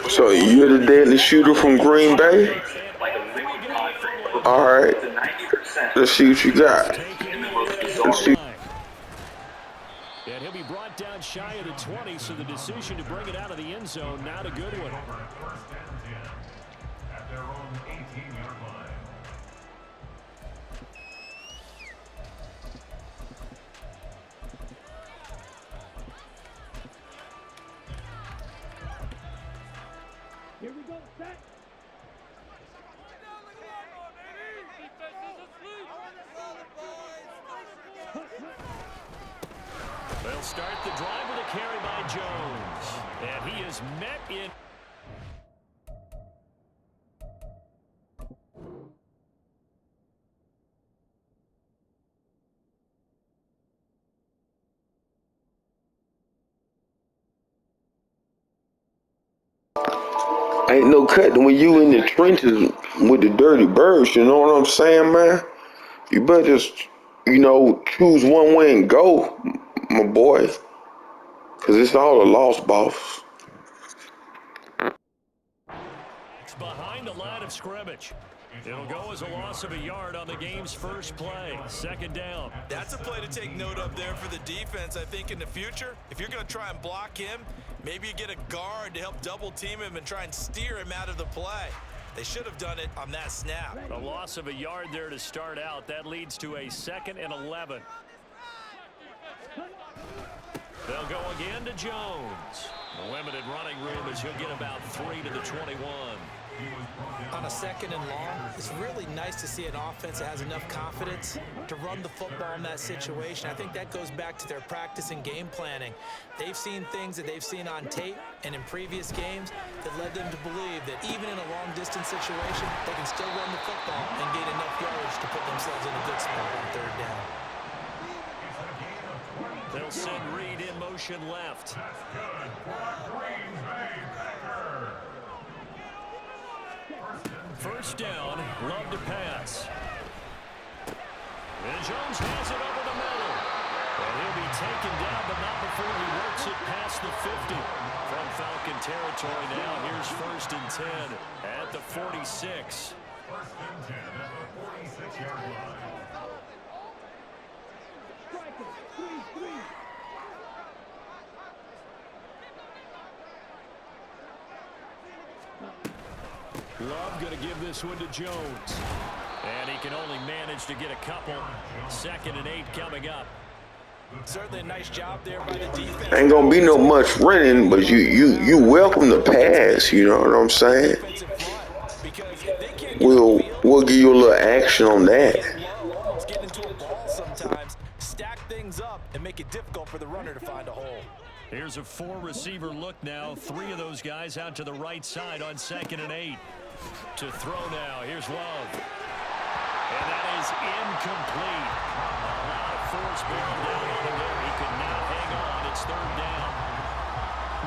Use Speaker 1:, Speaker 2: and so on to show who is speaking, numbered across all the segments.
Speaker 1: So you're the deadly shooter from Green Bay? Alright. Let's see what you got. Let's see.
Speaker 2: And he'll be brought down shy of the 20, so the decision to bring it out of the end zone, not a good one.
Speaker 3: At their own 18-yard line.
Speaker 4: Here we go, set.
Speaker 2: They'll start the drive with a carry by Jones. And he is met in.
Speaker 1: Ain't no cutting when you in the trenches with the dirty birds, you know what I'm saying, man? You better just, choose one way and go, my boy. Because it's all a loss, boss.
Speaker 2: It's behind the line of scrimmage. It'll go as a loss of a yard on the game's first play. Second down.
Speaker 5: That's a play to take note of there for the defense, I think, in the future. If you're going to try and block him, maybe you get a guard to help double team him and try and steer him out of the play. They should have done it on that snap.
Speaker 2: A loss of a yard there to start out. That leads to a 2nd and 11. They'll go again to Jones. A limited running room as he'll get about 3 to the 21.
Speaker 5: On a 2nd and long, it's really nice to see an offense that has enough confidence to run the football in that situation. I think that goes back to their practice and game planning. They've seen things that they've seen on tape and in previous games that led them to believe that even in a long-distance situation, they can still run the football and gain enough yardage to put themselves in a good spot on 3rd down.
Speaker 2: They'll send Reed in motion left. First down, Love to pass. And Jones has it over the middle. And he'll be taken down, but not before he works it past the 50. From Falcon territory now, here's 1st and 10 at the 46.
Speaker 3: 1st and 10 at the 46-yard line.
Speaker 2: Love going to give this one to Jones. And he can only manage to get a couple. 2nd and 8 coming up.
Speaker 5: Certainly a nice job there by the defense.
Speaker 1: Ain't gonna be no much running, but you welcome the pass, you know what I'm saying? We'll give you a little action on that.
Speaker 5: Get into a ball sometimes, stack things up, and make it difficult for the runner to find a hole.
Speaker 2: Here's a 4-receiver look now. 3 of those guys out to the right side on 2nd and 8. To throw now. Here's Love. And that is incomplete. A lot of force bearing down on him there. He could not hang on. It's 3rd down.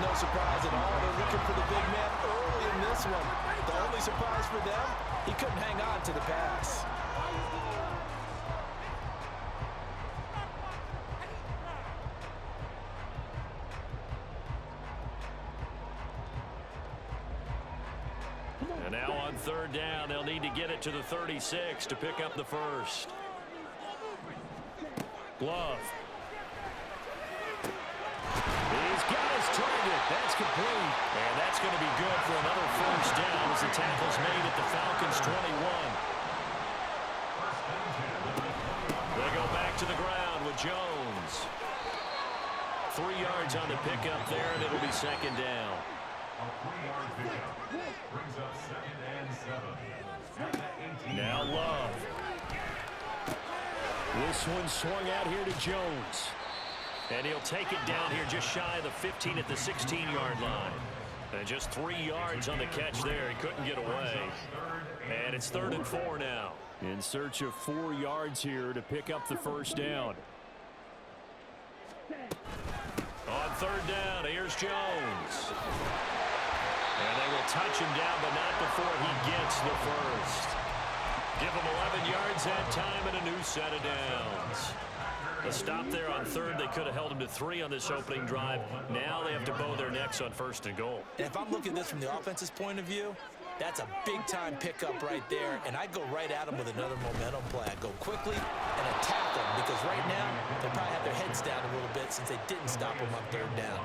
Speaker 5: No surprise at all. They're looking for the big man early in this one. The only surprise for them, he couldn't hang on to the pass.
Speaker 2: And now on 3rd down, they'll need to get it to the 36 to pick up the first. Love. He's got his target. That's complete. And that's going to be good for another 1st down as the tackle's made at the Falcons' 21. They go back to the ground with Jones. 3 yards on the pickup there, and it'll be 2nd down.
Speaker 3: A 3-yard pickup brings up 2nd and 7.
Speaker 2: Now Love. This one swung out here to Jones. And he'll take it down here just shy of the 15 at the 16-yard line. And just 3 yards on the catch there. He couldn't get away. And it's 3rd and 4 now. In search of 4 yards here to pick up the 1st down. On 3rd down, here's Jones. And they will touch him down, but not before he gets the first. Give him 11 yards that time and a new set of downs. A stop there on third. They could have held him to 3 on this opening drive. Now they have to bow their necks on 1st and goal.
Speaker 5: And if I'm looking at this from the offense's point of view, that's a big-time pickup right there, and I go right at them with another momentum play. I go quickly and attack them because right now they probably have their heads down a little bit since they didn't stop them on 3rd down.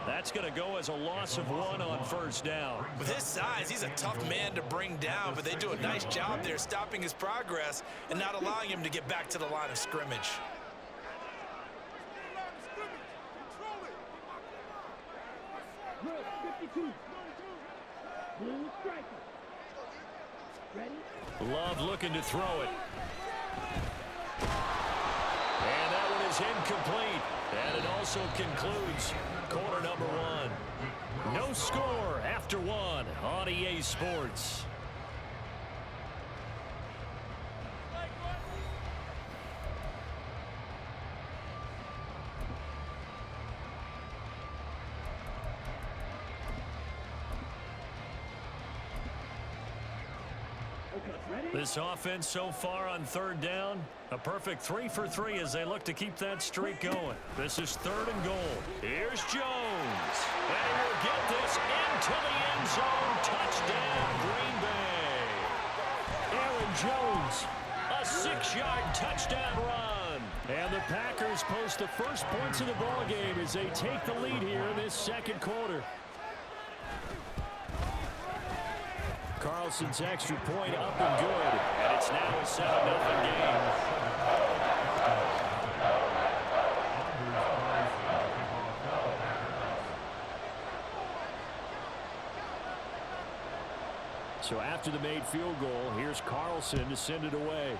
Speaker 2: That's going to go as a loss of 1 on 1st down.
Speaker 5: With his size, he's a tough man to bring down, but they do a nice job there stopping his progress and not allowing him to get back to the line of scrimmage.
Speaker 4: Look, 52. Blue striker. Ready?
Speaker 2: Love looking to throw it. And that one is incomplete. And it also concludes quarter number 1. No score after 1 on EA Sports. This offense so far on 3rd down, a perfect 3 for 3 as they look to keep that streak going. This is 3rd and goal. Here's Jones. And he will get this into the end zone. Touchdown, Green Bay. Aaron Jones, a 6-yard touchdown run. And the Packers post the first points of the ballgame as they take the lead here in this 2nd quarter. Carlson's extra point up and good. And it's now a 7-0 game. So after the made field goal, here's Carlson to send it away.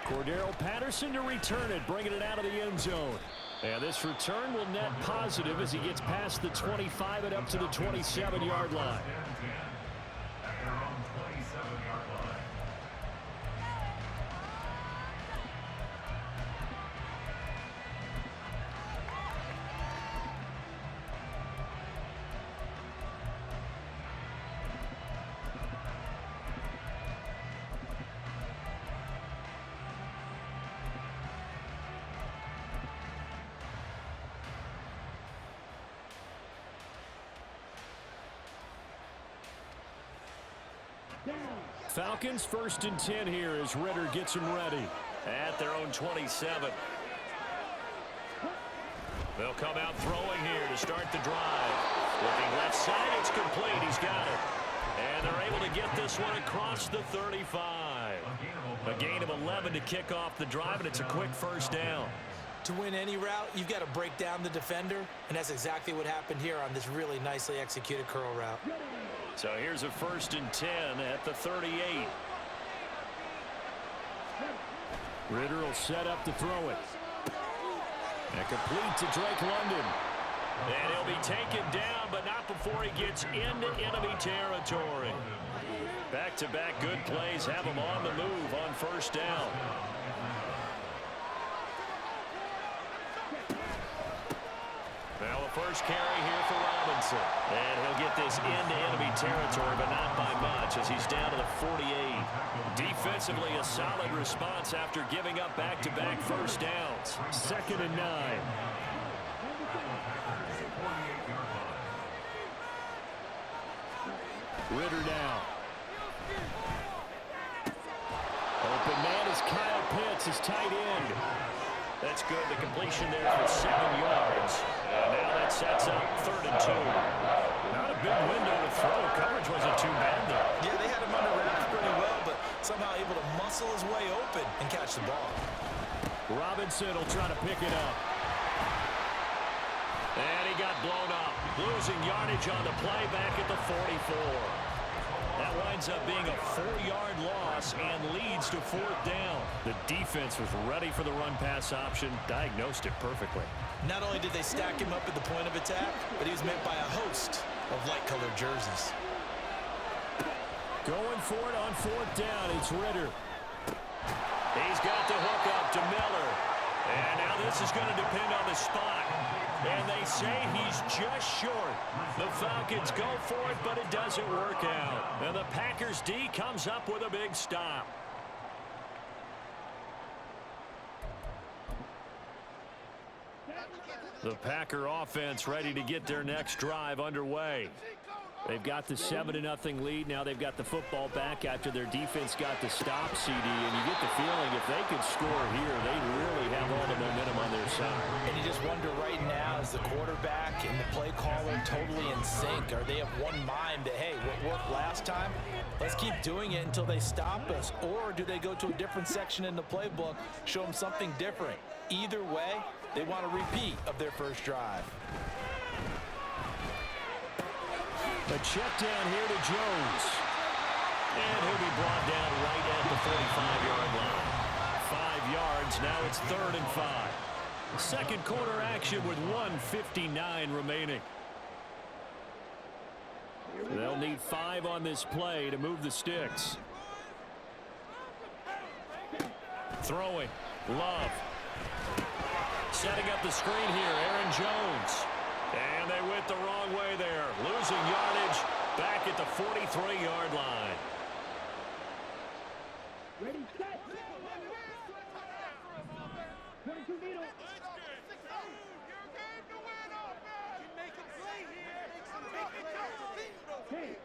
Speaker 2: Cordero Patterson to return it, bringing it out of the end zone. And this return will net positive as he gets past the 25 and up to the 27-yard line.
Speaker 3: At their own 27-yard line.
Speaker 2: Falcons 1st and 10 here as Ritter gets them ready. At their own 27. They'll come out throwing here to start the drive. Looking left side, it's complete. He's got it. And they're able to get this one across the 35. A gain of 11 to kick off the drive, and it's a quick 1st down.
Speaker 5: To win any route, you've got to break down the defender, and that's exactly what happened here on this really nicely executed curl route.
Speaker 2: So here's a 1st and 10 at the 38. Ritter will set up to throw it. And complete to Drake London. And he'll be taken down, but not before he gets into enemy territory. Back-to-back good plays have him on the move on 1st down. Now the first carry here for Robinson. And he'll get this into enemy territory, but not by much as he's down to the 48. Defensively, a solid response after giving up back-to-back 1st downs. 2nd and 9. Ritter down. Open man is Kyle Pitts, his tight end. That's good. The completion there for 7 yards. And now that sets up 3rd and 2. Not a big window to throw. Coverage wasn't too bad there.
Speaker 5: Yeah, they had him under wraps pretty well, but somehow able to muscle his way open and catch the ball.
Speaker 2: Robinson will try to pick it up. And he got blown up. Losing yardage on the play back at the 44. That winds up being a 4-yard loss and leads to 4th down. The defense was ready for the run-pass option, diagnosed it perfectly.
Speaker 5: Not only did they stack him up at the point of attack, but he was met by a host of light-colored jerseys.
Speaker 2: Going for it on 4th down, it's Ritter. He's got the hook up to Miller. And now this is going to depend on the spot. And they say he's just short. The Falcons go for it, but it doesn't work out. And the Packers D comes up with a big stop. The Packer offense ready to get their next drive underway. They've got the 7-0 lead. Now they've got the football back after their defense got the stop, CD. And you get the feeling if they could score here, they really have all the momentum on their side.
Speaker 5: And you just wonder right now, is the quarterback and the play caller totally in sync? Are they of one mind that, hey, what worked last time, let's keep doing it until they stop us? Or do they go to a different section in the playbook, show them something different? Either way, they want a repeat of their first drive.
Speaker 2: A check down here to Jones. And he'll be brought down right at the 45-yard line. 5 yards. Now it's 3rd and 5. Second quarter action with 1:59 remaining. They'll need 5 on this play to move the sticks. Throwing. Love. Setting up the screen here. Aaron Jones. And they went the wrong way there. Losing yardage back at the 43-yard line.
Speaker 4: Ready, set. 22 needle.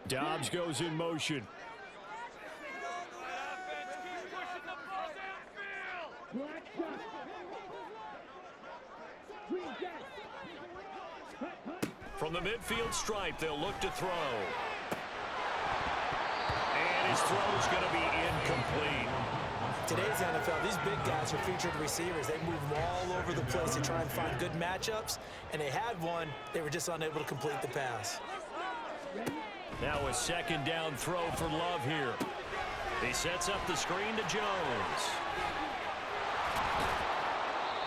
Speaker 2: Dobbs goes in motion.
Speaker 4: Black shot. Green jet.
Speaker 2: From the midfield stripe, they'll look to throw. And his throw's going to be incomplete.
Speaker 5: Today's NFL, these big guys are featured receivers. They move them all over the place to try and find good matchups, and they had one. They were just unable to complete the pass.
Speaker 2: Now a second down throw for Love here. He sets up the screen to Jones.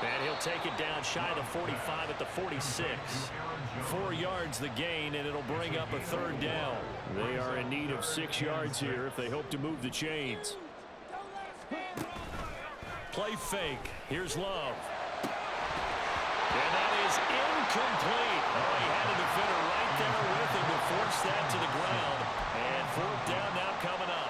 Speaker 2: And he'll take it down shy of the 45 at the 46. 4 yards the gain, and it'll bring up a 3rd down. They are in need of 6 yards here if they hope to move the chains. Play fake. Here's Love. And that is incomplete. Oh, he had a defender right there with him to force that to the ground. And 4th down now coming up.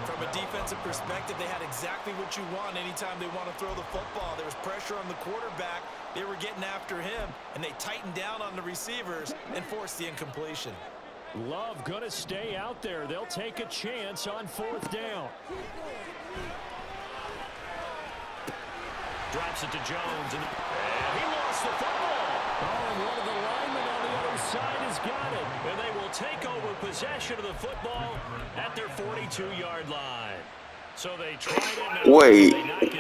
Speaker 5: From a defensive perspective, they had exactly what you want anytime they want to throw the football. There was pressure on the quarterback. They were getting after him, and they tightened down on the receivers and forced the incompletion.
Speaker 2: Love going to stay out there. They'll take a chance on 4th down. Drops it to Jones, and he lost the football. Oh, and one of the linemen on the other side has got it. And they will take over possession of the football at their 42-yard line. So they tried it.
Speaker 1: Wait,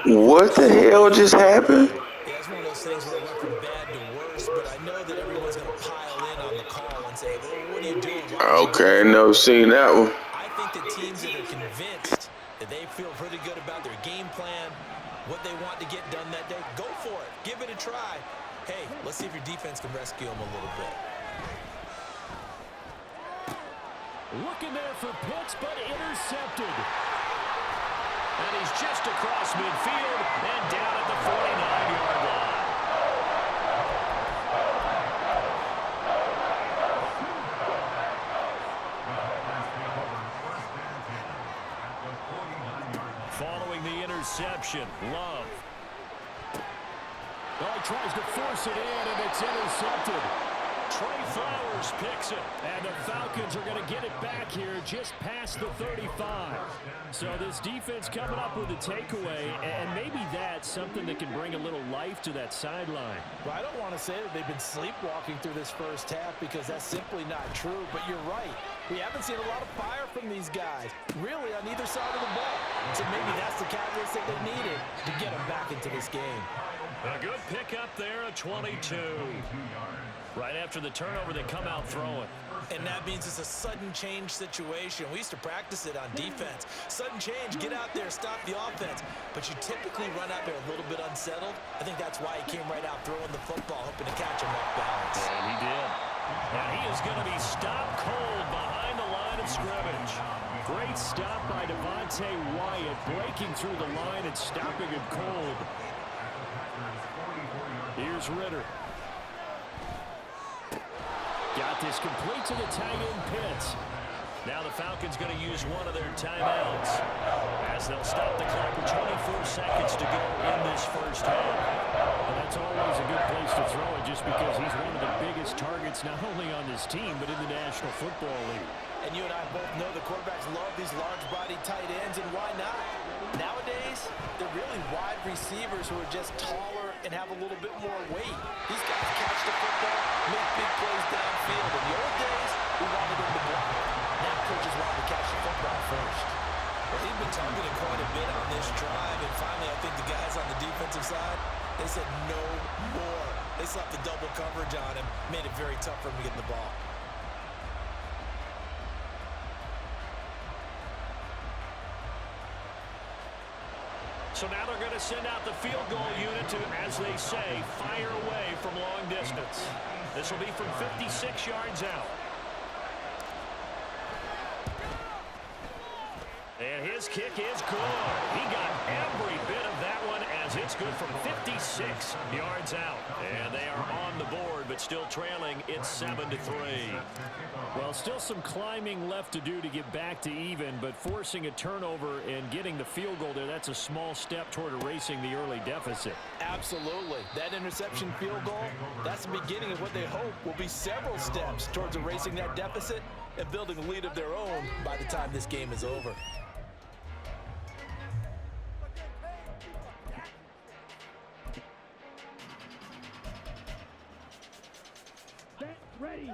Speaker 1: what the hell just happened?
Speaker 5: Yeah, it's one of those things where it went from bad to worse, but I know that everyone's going to pile in on the call and say, well, what are you doing?
Speaker 1: Okay, never seen that one.
Speaker 5: I think the teams that are convinced that they feel pretty good about their game plan, what they want to get done that day, go for it. Give it a try. Hey, let's see if your defense can rescue them a little bit.
Speaker 2: Looking there for Pitts, but intercepted. And he's just across midfield and down at the 49-yard line. Following the interception, Love. Oh, he tries to force it in, and it's intercepted. Trey Flowers picks it, and the Falcons are going to get it back here just past the 35. So this defense coming up with a takeaway, and maybe that's something that can bring a little life to that sideline.
Speaker 5: Well, I don't want to say that they've been sleepwalking through this first half because that's simply not true, but you're right. We haven't seen a lot of fire from these guys, really, on either side of the ball. So maybe that's the catalyst that they needed to get them back into this game.
Speaker 2: A good pickup there, a 22. Right after the turnover, they come out throwing.
Speaker 5: And that means it's a sudden change situation. We used to practice it on defense. Sudden change, get out there, stop the offense. But you typically run out there a little bit unsettled. I think that's why he came right out throwing the football, hoping to catch him off balance.
Speaker 2: And he did. And he is going to be stopped cold behind the line of scrimmage. Great stop by Devontae Wyatt, breaking through the line and stopping him cold. Here's Ritter. Got this complete to the tight end Pitts. Now the Falcons going to use one of their timeouts. as they'll stop the clock with 24 seconds to go in this first half.
Speaker 6: Well, that's always a good place to throw it just because he's one of the biggest targets not only on this team but in the National Football League.
Speaker 5: And you and I both know the quarterbacks love these large-bodied tight ends, and why not? Nowadays, they're really wide receivers who are just taller and have a little bit more weight. These guys catch the football, make big plays downfield. In the old days, we wanted them to block. Now coaches want to catch the football first.
Speaker 7: Well, he's been targeted quite a bit on this drive, and finally I think the guys on the defensive side, they said no more. They slapped the double coverage on him, made it very tough for him to get the ball.
Speaker 2: So now they're going to send out the field goal unit to, as they say, fire away from long distance. This will be from 56 yards out. And his kick is good. He got every bit of that one as it's good from 56 yards out. And they are on the board, but still trailing. It's 7-3.
Speaker 6: Well, still some climbing left to do to get back to even, but forcing a turnover and getting the field goal there, that's a small step toward erasing the early deficit.
Speaker 5: Absolutely. That interception field goal, that's the beginning of what they hope will be several steps towards erasing that deficit and building a lead of their own by the time this game is over.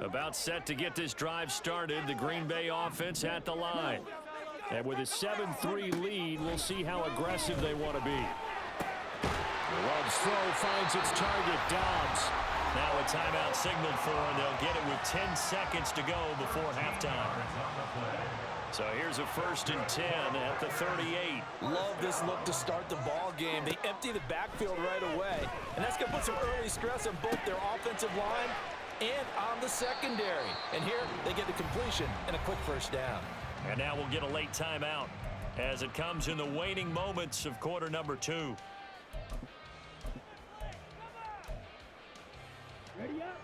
Speaker 6: About set to get this drive started, the Green Bay offense at the line. And with a 7-3 lead, we'll see how aggressive they want to be. Love's throw finds its target, Dobbs.
Speaker 2: Now a timeout signaled for, and they'll get it with 10 seconds to go before halftime. So here's a 1st and 10 at the 38.
Speaker 5: Love this look to start the ball game. They empty the backfield right away, and that's going to put some early stress on both their offensive line and on the secondary. And here they get the completion and a quick first down.
Speaker 2: And now we'll get a late timeout as it comes in the waning moments of quarter number 2.
Speaker 4: Ready up.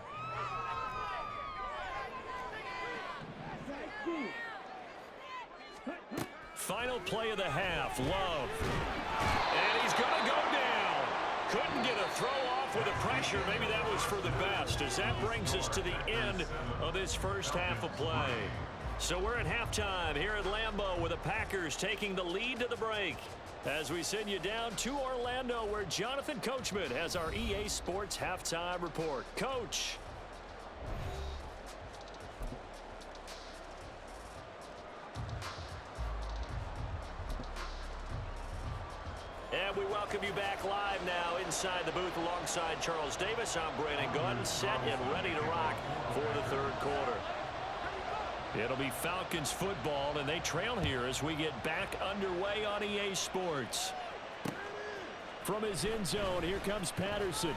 Speaker 2: Final play of the half, Love. And he's going to go down. Couldn't get a throw off with the pressure. Maybe that was for the best, as that brings us to the end of this first half of play. So we're at halftime here at Lambeau with the Packers taking the lead to the break. As we send you down to Orlando, where Jonathan Coachman has our EA Sports halftime report. Coach. And we welcome you back live now inside the booth alongside Charles Davis. I'm Brandon Gordon, set and ready to rock for the third quarter. It'll be Falcons football, and they trail here as we get back underway on EA Sports.
Speaker 6: From his end zone, here comes Patterson.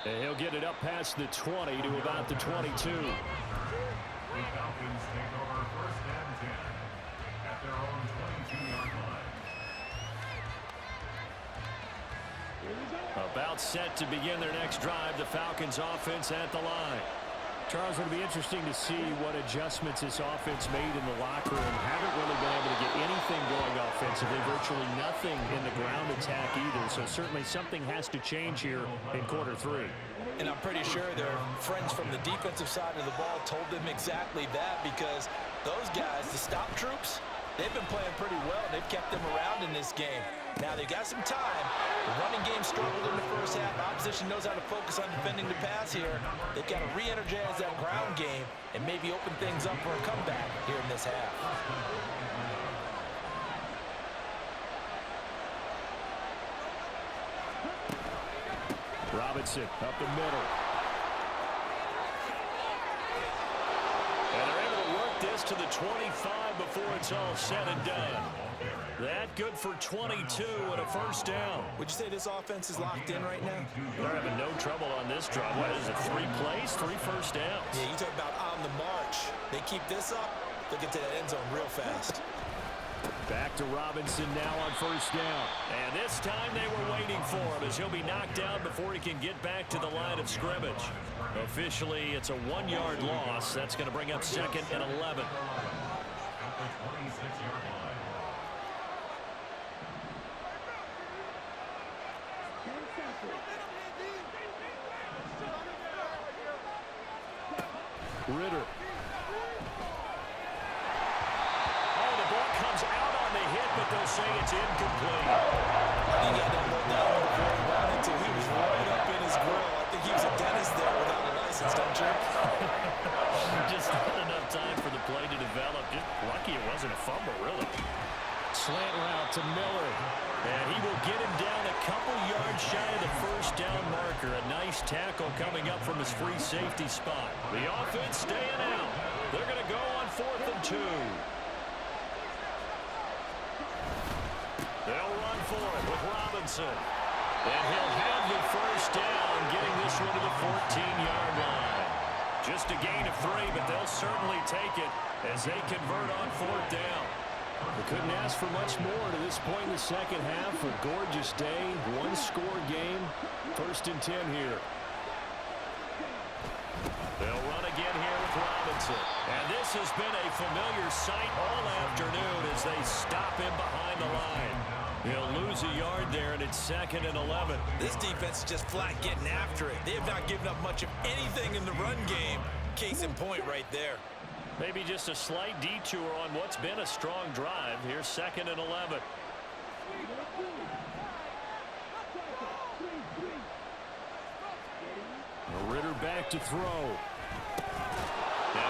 Speaker 6: And he'll get it up past the 20 to about the 22.
Speaker 3: The Falcons take over 1st and 10 at their own 22-yard line.
Speaker 2: About set to begin their next drive, the Falcons offense at the line.
Speaker 6: Charles, it'll be interesting to see what adjustments this offense made in the locker room. Haven't really been able to get anything going offensively, virtually nothing in the ground attack either. So certainly something has to change here in quarter 3.
Speaker 5: And I'm pretty sure their friends from the defensive side of the ball told them exactly that, because those guys, the stop troops, they've been playing pretty well. They've kept them around in this game. Now they've got some time. The running game struggled in the first half. Opposition knows how to focus on defending the pass here. They've got to re-energize that ground game and maybe open things up for a comeback here in this half.
Speaker 6: Robinson up the middle.
Speaker 2: And they're able to work this to the 25 before it's all said and done. That good for 22 and a first down.
Speaker 5: Would you say this offense is locked in right now?
Speaker 2: They're having no trouble on this drive. What is it, 3 plays, 3 first downs?
Speaker 5: Yeah, you talk about on the march. They keep this up, they'll get to that end zone real fast.
Speaker 6: Back to Robinson now on first down.
Speaker 2: And this time they were waiting for him, as he'll be knocked down before he can get back to the line of scrimmage. Officially, it's a 1-yard loss. That's going to bring up 2nd and 11.
Speaker 6: Ritter. Oh, the ball comes out on the hit, but they'll say it's incomplete.
Speaker 7: I think he had that ball down before he wanted to. He was right up in his grill. I think he was a dentist there without a license, don't you?
Speaker 2: Just not enough time for the play to develop. Just lucky it wasn't a fumble, really.
Speaker 6: Slant route to Miller.
Speaker 2: And he will get him down a couple yards shy of the first down marker. A nice tackle coming up from his free safety spot. The offense staying out. They're going to go on 4th and 2. They'll run for it with Robinson. And he'll have the first down, getting this one to the 14-yard line. Just a gain of 3, but they'll certainly take it as they convert on 4th down.
Speaker 6: We couldn't ask for much more to this point in the second half. A gorgeous day, one-score game. 1st and 10 here.
Speaker 2: They'll run again here with Robinson. And this has been a familiar sight all afternoon as they stop him behind the line. He'll lose a yard there, and it's 2nd and 11.
Speaker 7: This defense is just flat getting after it. They have not given up much of anything in the run game. Case in point right there.
Speaker 2: Maybe just a slight detour on what's been a strong drive. Here's 2nd and 11.
Speaker 6: Ritter back to throw.
Speaker 2: Now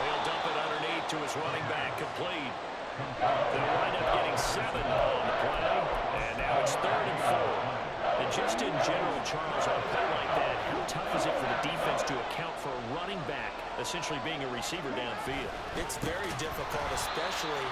Speaker 2: he'll dump it underneath to his running back, complete. They'll wind up getting 7 on the play. And now it's 3rd and 4. And just in general, Charles, on a play like that, how tough is it for the defense to account for a running back essentially being a receiver downfield?
Speaker 7: It's very difficult, especially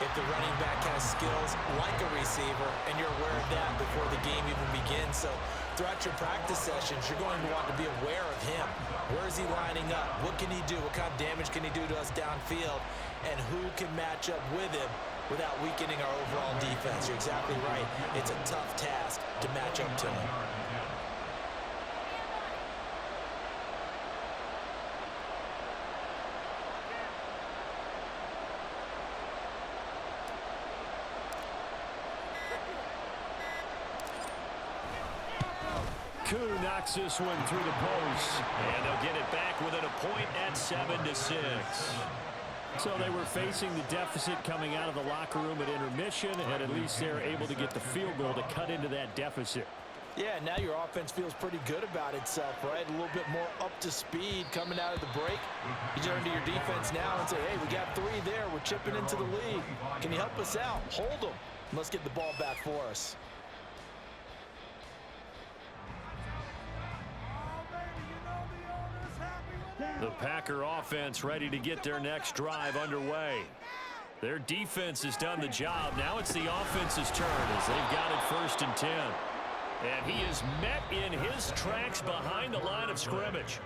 Speaker 7: if the running back has skills like a receiver, and you're aware of that before the game even begins. So throughout your practice sessions, you're going to want to be aware of him. Where is he lining up? What can he do? What kind of damage can he do to us downfield? And who can match up with him without weakening our overall defense? You're exactly right. It's a tough task to match up to him.
Speaker 6: Koo knocks this one through the post.
Speaker 2: And they'll get it back within a point at 7-6.
Speaker 6: So they were facing the deficit coming out of the locker room at intermission, and at least they're able to get the field goal to cut into that deficit.
Speaker 5: Yeah, now your offense feels pretty good about itself, right? A little bit more up to speed coming out of the break. You turn to your defense now and say, hey, we got 3 there. We're chipping into the lead. Can you help us out? Hold them. Let's get the ball back for us.
Speaker 2: The Packer offense ready to get their next drive underway. Their defense has done the job. Now it's the offense's turn as they've got it 1st and 10. And he is met in his tracks behind the line of scrimmage.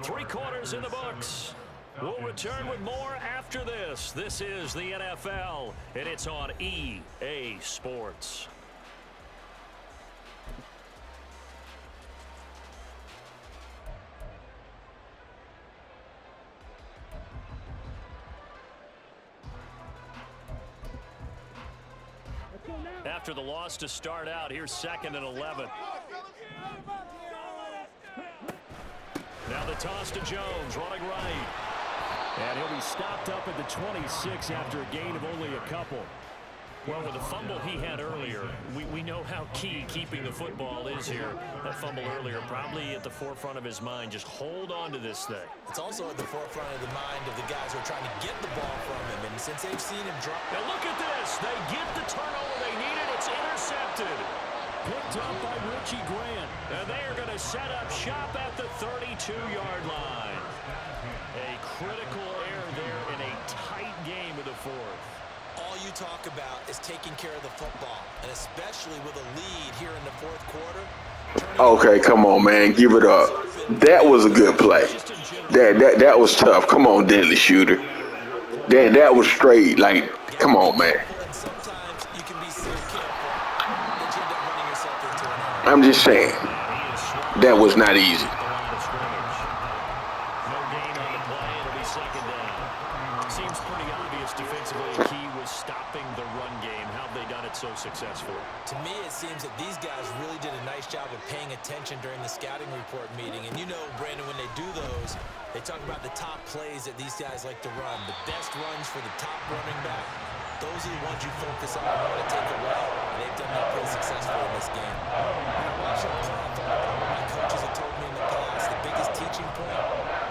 Speaker 2: 3 quarters in the books. We'll return with more after this. This is the NFL, and it's on EA Sports. After the loss to start out, here's 2nd and 11. Now the toss to Jones, running right.
Speaker 6: And he'll be stopped up at the 26 after a gain of only a couple.
Speaker 2: Well, with the fumble he had earlier, we know how key keeping the football is here. That fumble earlier probably at the forefront of his mind. Just hold on to this thing.
Speaker 7: It's also at the forefront of the mind of the guys who are trying to get the ball from him. And since they've seen him drop...
Speaker 2: Now look at this. They get the turnover they needed. It's intercepted.
Speaker 6: Picked up by Richie Grant.
Speaker 2: And they are going to set up shop at the 32-yard line. A critical error there in a tight game of the 4th.
Speaker 7: All you talk about is taking care of the football, and especially with a lead here in the 4th quarter.
Speaker 1: Okay, come on, man. Give it up. That was a good play. That was tough. Come on, deadly shooter. That was straight. Like, come on, man.
Speaker 7: And sometimes you can be so careful that you end up running yourself into an error.
Speaker 1: I'm just saying. That was not easy.
Speaker 2: No gain on the play. It'll be 2nd down. Seems pretty obvious defensively. Key was stopping the run game. How have they done it so successfully?
Speaker 7: To me, it seems that these guys really did a nice job of paying attention during the scouting report meeting. And you know, Brandon, when they do those, they talk about the top plays that these guys like to run, the best runs for the top running back. Those are the ones you focus on and want to take away. And they've done that pretty successfully in this game. When I watch them play, I thought about what my coaches have told me in the past. The biggest teaching point,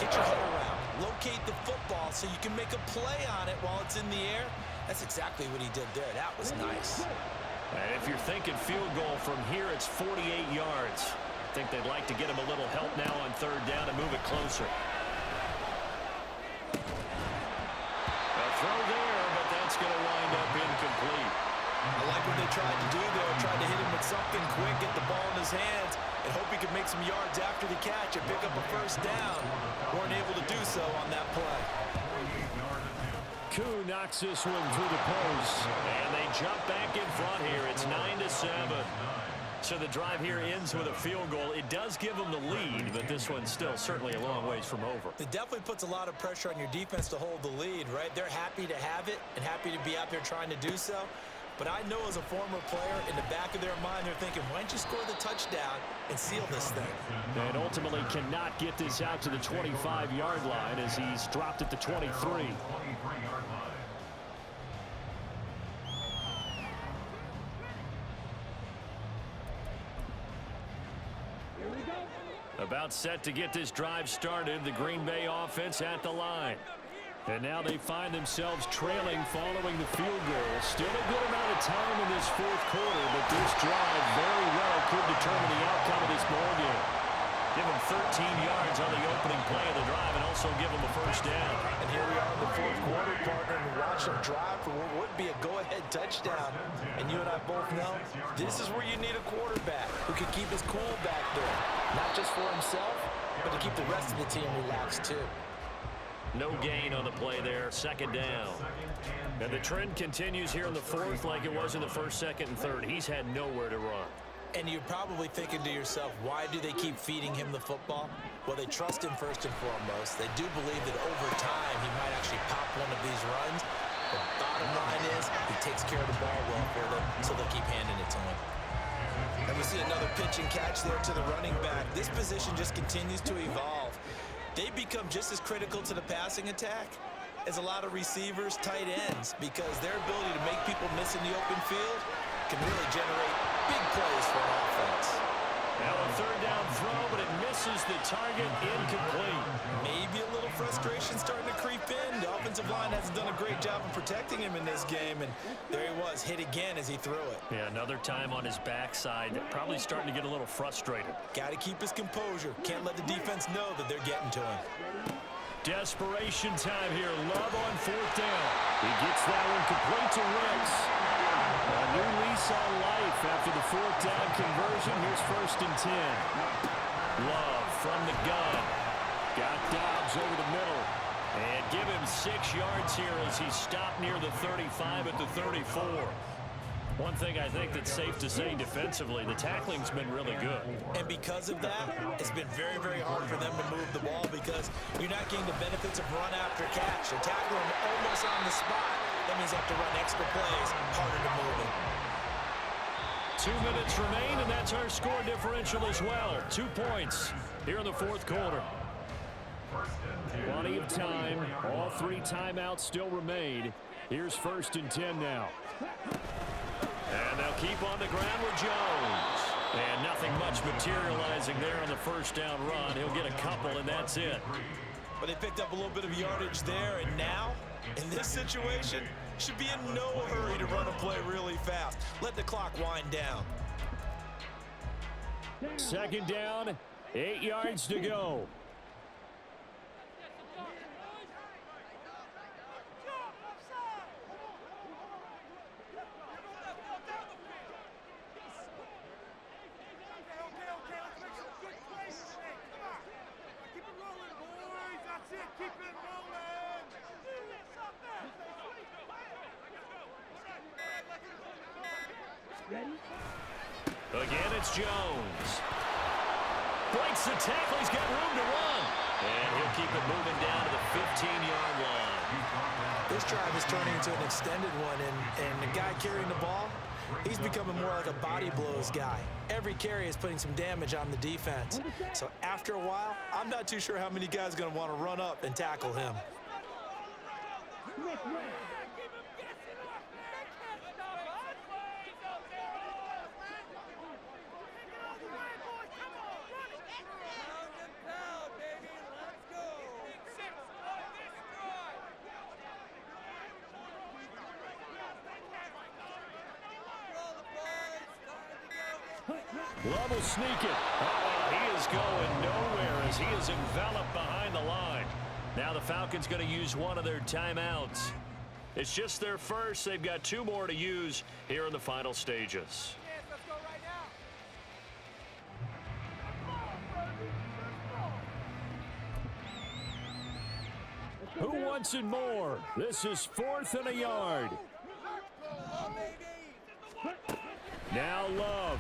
Speaker 7: get your head around. Locate the football so you can make a play on it while it's in the air. That's exactly what he did there. That was nice.
Speaker 2: And if you're thinking field goal from here, it's 48 yards. I think they'd like to get him a little help now on third down and move it closer. A throw there, but that's going to wind up incomplete.
Speaker 7: I like what they tried to do there. Tried to hit him with something quick, get the ball in his hands, and hope he could make some yards after the catch and pick up a first down. Weren't able to do so on that play.
Speaker 6: Koo knocks this one through the post.
Speaker 2: And they jump back in front here. It's 9-7. So the drive here ends with a field goal. It does give them the lead, but this one's still certainly a long ways from over.
Speaker 7: It definitely puts a lot of pressure on your defense to hold the lead, right? They're happy to have it and happy to be out there trying to do so. But I know as a former player, in the back of their mind, they're thinking, why don't you score the touchdown and seal this thing?
Speaker 6: And ultimately cannot get this out to the 25-yard line as he's dropped at the 23.
Speaker 2: About set to get this drive started, the Green Bay offense at the line.
Speaker 6: And now they find themselves trailing following the field goal. Still a good amount of time in this fourth quarter, but this drive very well could determine the outcome of this ball game.
Speaker 2: Give them 13 yards on the opening play of the drive and also give them a first down.
Speaker 7: And here we are in the fourth quarter, partner, and watch them drive for what would be a go-ahead touchdown. And you and I both know this is where you need a quarterback who can keep his cool back there. Not just for himself, but to keep the rest of the team relaxed too.
Speaker 2: No gain on the play there, second down.
Speaker 6: And the trend continues here in the fourth like it was in the first, second, and third. He's had nowhere to run.
Speaker 7: And you're probably thinking to yourself, why do they keep feeding him the football? Well, they trust him first and foremost. They do believe that over time he might actually pop one of these runs. The bottom line is he takes care of the ball well for them, so they'll keep handing it to him. And we see another pitch and catch there to the running back. This position just continues to evolve. They become just as critical to the passing attack as a lot of receivers, tight ends, because their ability to make people miss in the open field can really generate big plays for an offense.
Speaker 2: Now a third down throw, but it misses the target, incomplete.
Speaker 7: Maybe a little frustration starting to creep in. The offensive line hasn't done a great job of protecting him in this game, and there he was, hit again as he threw it.
Speaker 2: Yeah, another time on his backside, probably starting to get a little frustrated.
Speaker 7: Got to keep his composure. Can't let the defense know that they're getting to him.
Speaker 6: Desperation time here. Love on fourth down. He gets that one complete to Wicks. A new lease on life after the fourth down conversion. Here's first and 10.
Speaker 2: Love from the gun.
Speaker 6: Got Dobbs over the middle.
Speaker 2: And give him 6 yards here as he stopped near the 35 at the 34. One thing I think that's safe to say defensively, the tackling's been really good.
Speaker 7: And because of that, it's been very, very hard for them to move the ball because you're not getting the benefits of run after catch. They're tackling them almost on the spot. That means they have to run extra plays, harder to move it.
Speaker 2: 2 minutes remain, and that's our score differential as well. 2 points here in the fourth quarter.
Speaker 6: Plenty of time. All 3 timeouts still remain. Here's first and 10 now.
Speaker 2: And they'll keep on the ground with Jones. And nothing much materializing there on the first down run. He'll get a couple, and that's it.
Speaker 7: But they picked up a little bit of yardage there, and now, in this situation, should be in no hurry to run a play really fast. Let the clock wind down.
Speaker 6: Second down, 8 yards to go.
Speaker 2: Again, it's Jones. Breaks the tackle. He's got room to run. And he'll keep it moving down to the 15-yard line.
Speaker 5: This drive is turning into an extended one, and the guy carrying the ball, he's becoming more like a body blows guy. Every carry is putting some damage on the defense. So after a while, I'm not too sure how many guys are going to want to run up and tackle him.
Speaker 2: Love will sneak it. He is going nowhere as he is enveloped behind the line. Now the Falcons going to use one of their timeouts. It's just their first. They've got 2 more to use here in the final stages.
Speaker 6: Who wants it more? This is 4th and a yard. Now Love.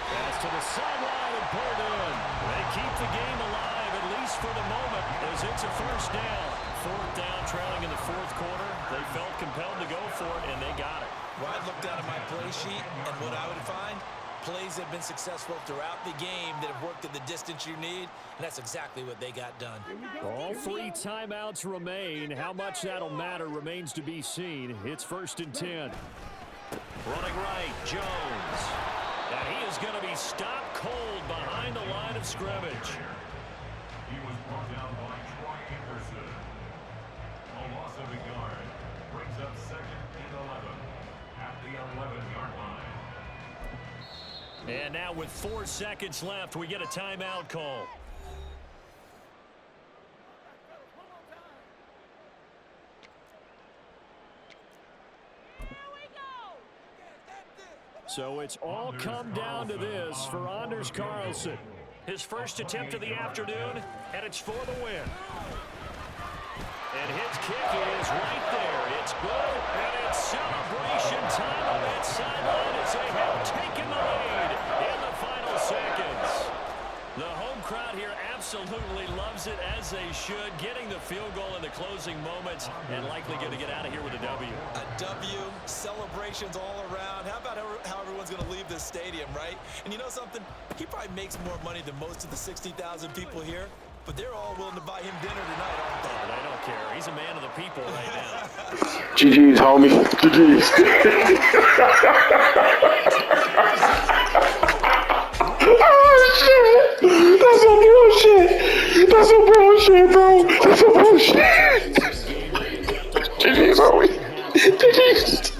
Speaker 6: Pass to the sideline and pulled in. They keep the game alive, at least for the moment, as it's a first down. 4th down, trailing in the 4th quarter. They felt compelled to go for it, and they got it.
Speaker 5: Well, I'd look down at my play sheet, and what I would find, plays have been successful throughout the game that have worked at the distance you need, and that's exactly what they got done.
Speaker 6: All 3 timeouts remain. How much that'll matter remains to be seen. It's 1st and 10.
Speaker 2: Running right, Jones. And he is going to be stopped cold behind the line of scrimmage.
Speaker 3: He was brought down by Troy Anderson. A loss of a yard brings up 2nd and 11 at the 11-yard line.
Speaker 2: And now with 4 seconds left, we get a timeout call.
Speaker 6: So it's all come down to this for Anders Carlson.
Speaker 2: His first attempt of the afternoon, and it's for the win. And his kick is right there. It's good, and it's celebration time on that sideline as they have taken the lead in the final seconds. The home crowd here absolutely loves it, as they should, getting the field goal in the closing moments and likely going to get out of here with a W.
Speaker 5: A W, celebrations all around. How about how everyone's going to leave this stadium, right? And you know something? He probably makes more money than most of the 60,000 people here, but they're all willing to buy him dinner tonight, aren't they?
Speaker 2: Oh, they don't care. He's a man of the people right now.
Speaker 1: GG's, homie. GG's. Oh, shit. That's some bullshit. That's some bullshit, bro. That's some bullshit. GG's, homie. GG's.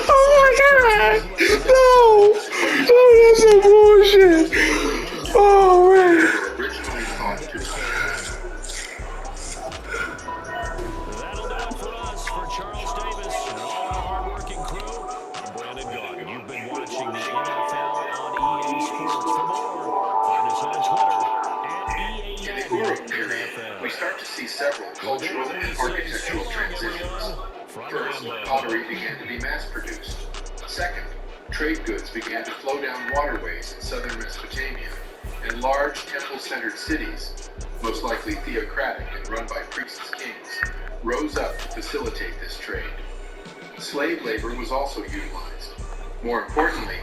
Speaker 1: Oh, my God. No. Oh, that's some bullshit. Oh, man.
Speaker 2: That'll do it for us, for Charles Davis and all the hard-working crew. I'm Brandon Gordon. You've been watching the NFL on EA Sports. For more, find us on Twitter at EA NFL.
Speaker 8: We start to see several cultural and architectural transitions. First, pottery began to be mass-produced. Second, trade goods began to flow down waterways in southern Mesopotamia, and large temple-centered cities, most likely theocratic and run by priests-kings, rose up to facilitate this trade. Slave labor was also utilized. More importantly,